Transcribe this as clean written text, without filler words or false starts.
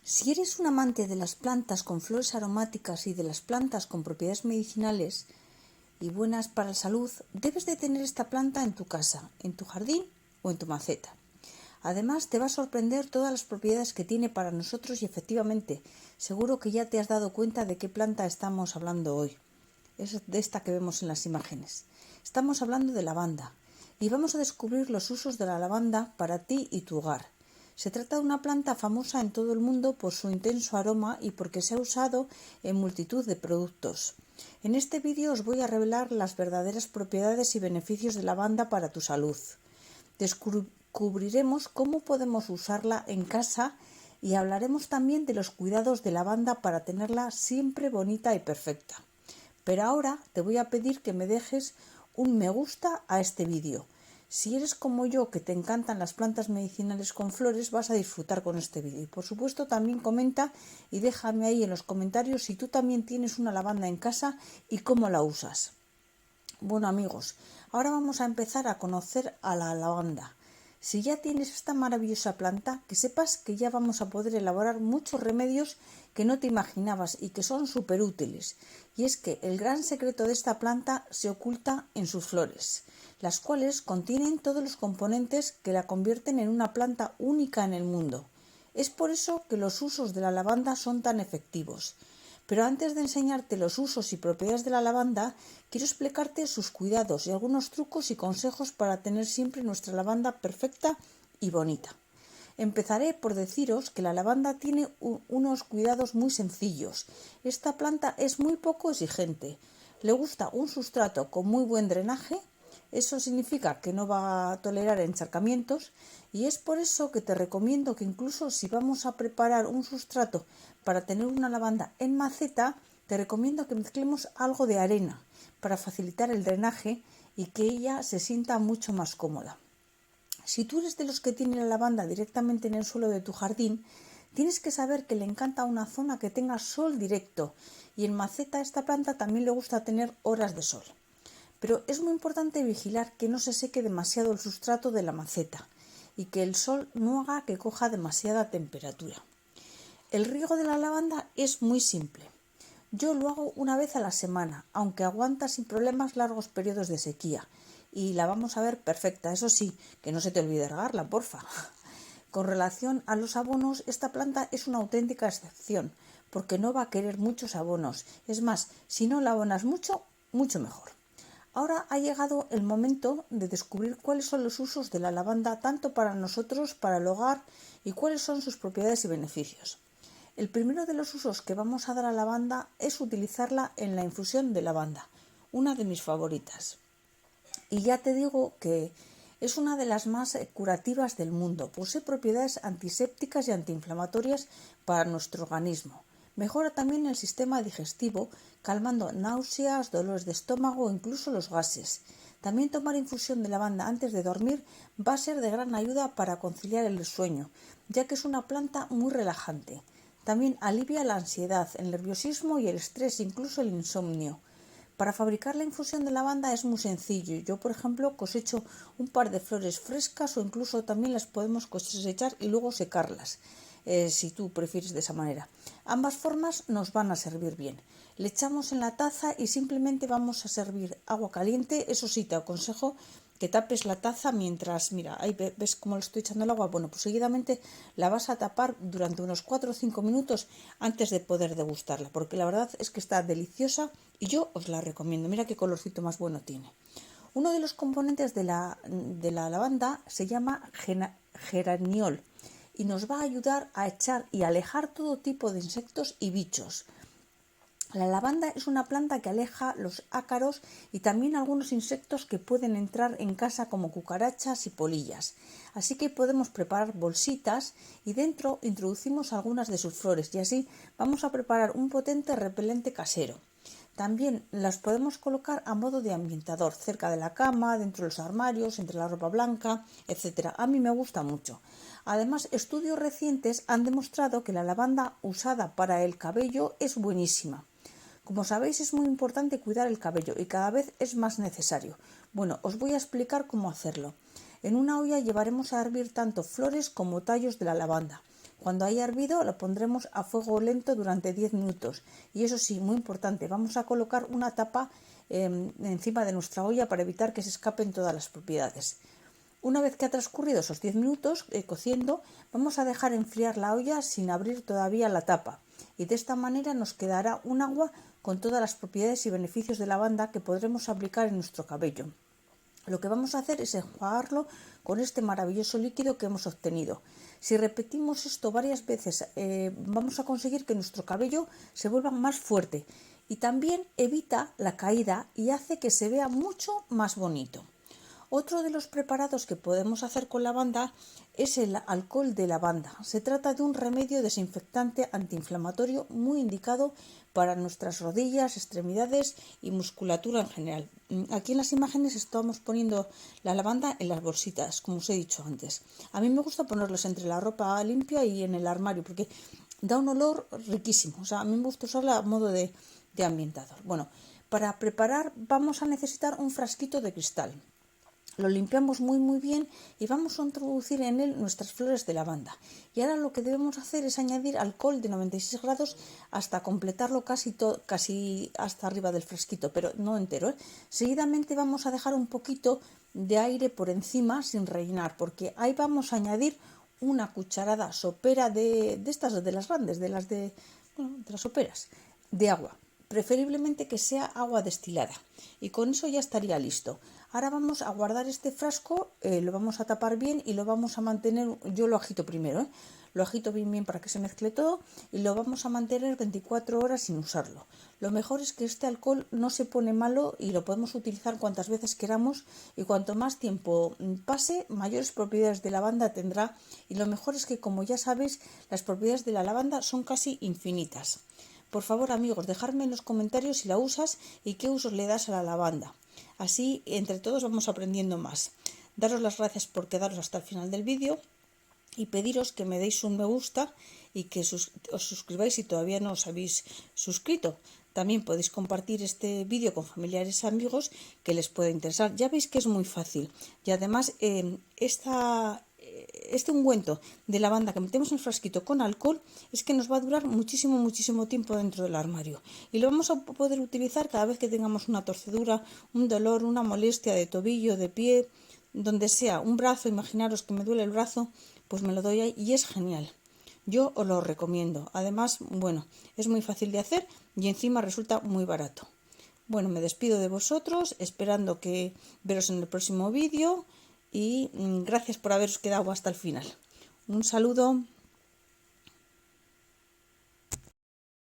Si eres un amante de las plantas con flores aromáticas y de las plantas con propiedades medicinales y buenas para la salud, debes de tener esta planta en tu casa, en tu jardín o en tu maceta. Además, te va a sorprender todas las propiedades que tiene para nosotros y efectivamente, seguro que ya te has dado cuenta de qué planta estamos hablando hoy. Es de esta que vemos en las imágenes. Estamos hablando de lavanda y vamos a descubrir los usos de la lavanda para ti y tu hogar. Se trata de una planta famosa en todo el mundo por su intenso aroma y porque se ha usado en multitud de productos. En este vídeo os voy a revelar las verdaderas propiedades y beneficios de la lavanda para tu salud. Descubriremos cómo podemos usarla en casa y hablaremos también de los cuidados de la lavanda para tenerla siempre bonita y perfecta. Pero ahora te voy a pedir que me dejes un me gusta a este vídeo. Si eres como yo, que te encantan las plantas medicinales con flores, vas a disfrutar con este vídeo. Y por supuesto también comenta y déjame ahí en los comentarios si tú también tienes una lavanda en casa y cómo la usas. Bueno amigos, ahora vamos a empezar a conocer a la lavanda. Si ya tienes esta maravillosa planta, que sepas que ya vamos a poder elaborar muchos remedios que no te imaginabas y que son súper útiles. Y es que el gran secreto de esta planta se oculta en sus flores, las cuales contienen todos los componentes que la convierten en una planta única en el mundo. Es por eso que los usos de la lavanda son tan efectivos. Pero antes de enseñarte los usos y propiedades de la lavanda, quiero explicarte sus cuidados y algunos trucos y consejos para tener siempre nuestra lavanda perfecta y bonita. Empezaré por deciros que la lavanda tiene unos cuidados muy sencillos. Esta planta es muy poco exigente. Le gusta un sustrato con muy buen drenaje. Eso significa que no va a tolerar encharcamientos y es por eso que te recomiendo que incluso si vamos a preparar un sustrato para tener una lavanda en maceta, te recomiendo que mezclemos algo de arena para facilitar el drenaje y que ella se sienta mucho más cómoda. Si tú eres de los que tiene la lavanda directamente en el suelo de tu jardín, tienes que saber que le encanta una zona que tenga sol directo y en maceta a esta planta también le gusta tener horas de sol. Pero es muy importante vigilar que no se seque demasiado el sustrato de la maceta y que el sol no haga que coja demasiada temperatura. El riego de la lavanda es muy simple. Yo lo hago una vez a la semana, aunque aguanta sin problemas largos periodos de sequía. Y la vamos a ver perfecta, eso sí, que no se te olvide regarla, porfa. Con relación a los abonos, esta planta es una auténtica excepción, porque no va a querer muchos abonos. Es más, si no la abonas mucho, mucho mejor. Ahora ha llegado el momento de descubrir cuáles son los usos de la lavanda tanto para nosotros, para el hogar y cuáles son sus propiedades y beneficios. El primero de los usos que vamos a dar a la lavanda es utilizarla en la infusión de lavanda, una de mis favoritas. Y ya te digo que es una de las más curativas del mundo. Posee propiedades antisépticas y antiinflamatorias para nuestro organismo. Mejora también el sistema digestivo, calmando náuseas, dolores de estómago o incluso los gases. También tomar infusión de lavanda antes de dormir va a ser de gran ayuda para conciliar el sueño, ya que es una planta muy relajante. También alivia la ansiedad, el nerviosismo y el estrés, incluso el insomnio. Para fabricar la infusión de lavanda es muy sencillo. Yo, por ejemplo, cosecho un par de flores frescas o incluso también las podemos cosechar y luego secarlas, si tú prefieres de esa manera. Ambas formas nos van a servir bien. Le echamos en la taza y simplemente vamos a servir agua caliente. Eso sí, te aconsejo que tapes la taza mientras, mira, ahí ves cómo le estoy echando el agua. Bueno, pues seguidamente la vas a tapar durante unos 4 o 5 minutos antes de poder degustarla, porque la verdad es que está deliciosa y yo os la recomiendo. Mira qué colorcito más bueno tiene. Uno de los componentes de la lavanda se llama geraniol y nos va a ayudar a echar y alejar todo tipo de insectos y bichos. La lavanda es una planta que aleja los ácaros y también algunos insectos que pueden entrar en casa como cucarachas y polillas. Así que podemos preparar bolsitas y dentro introducimos algunas de sus flores y así vamos a preparar un potente repelente casero. También las podemos colocar a modo de ambientador, cerca de la cama, dentro de los armarios, entre la ropa blanca, etc. A mí me gusta mucho. Además, estudios recientes han demostrado que la lavanda usada para el cabello es buenísima. Como sabéis, es muy importante cuidar el cabello y cada vez es más necesario. Bueno, os voy a explicar cómo hacerlo. En una olla llevaremos a hervir tanto flores como tallos de la lavanda. Cuando haya hervido lo pondremos a fuego lento durante 10 minutos. Y eso sí, muy importante, vamos a colocar una tapa encima de nuestra olla para evitar que se escapen todas las propiedades. Una vez que ha transcurrido esos 10 minutos cociendo, vamos a dejar enfriar la olla sin abrir todavía la tapa. Y de esta manera nos quedará un agua con todas las propiedades y beneficios de lavanda que podremos aplicar en nuestro cabello. Lo que vamos a hacer es enjuagarlo con este maravilloso líquido que hemos obtenido. Si repetimos esto varias veces, vamos a conseguir que nuestro cabello se vuelva más fuerte y también evita la caída y hace que se vea mucho más bonito. Otro de los preparados que podemos hacer con lavanda es el alcohol de lavanda. Se trata de un remedio desinfectante antiinflamatorio muy indicado para nuestras rodillas, extremidades y musculatura en general. Aquí en las imágenes estamos poniendo la lavanda en las bolsitas, como os he dicho antes. A mí me gusta ponerlos entre la ropa limpia y en el armario porque da un olor riquísimo. O sea, a mí me gusta usarla a modo de ambientador. Bueno, para preparar vamos a necesitar un frasquito de cristal. Lo limpiamos muy bien y vamos a introducir en él nuestras flores de lavanda. Y ahora lo que debemos hacer es añadir alcohol de 96 grados hasta completarlo casi hasta arriba del frasquito, pero no entero. Seguidamente vamos a dejar un poquito de aire por encima sin rellenar, porque ahí vamos a añadir una cucharada sopera de estas, de las grandes, de las soperas, de agua. Preferiblemente que sea agua destilada. Y con eso ya estaría listo. Ahora vamos a guardar este frasco, lo vamos a tapar bien y lo vamos a mantener, yo lo agito primero, lo agito bien para que se mezcle todo y lo vamos a mantener 24 horas sin usarlo. Lo mejor es que este alcohol no se pone malo y lo podemos utilizar cuantas veces queramos y cuanto más tiempo pase, mayores propiedades de lavanda tendrá y lo mejor es que, como ya sabéis, las propiedades de la lavanda son casi infinitas. Por favor, amigos, dejadme en los comentarios si la usas y qué usos le das a la lavanda. Así, entre todos vamos aprendiendo más. Daros las gracias por quedaros hasta el final del vídeo y pediros que me deis un me gusta y que os suscribáis si todavía no os habéis suscrito. También podéis compartir este vídeo con familiares y amigos que les pueda interesar. Ya veis que es muy fácil y además este ungüento de lavanda que metemos en el frasquito con alcohol es que nos va a durar muchísimo tiempo dentro del armario y lo vamos a poder utilizar cada vez que tengamos una torcedura, un dolor, una molestia de tobillo, de pie, donde sea, un brazo. Imaginaros que me duele el brazo, pues me lo doy ahí y es genial. Yo os lo recomiendo. Además, bueno, es muy fácil de hacer y encima resulta muy barato. Bueno, me despido de vosotros, esperando que veros en el próximo vídeo y gracias por haberos quedado hasta el final. Un saludo.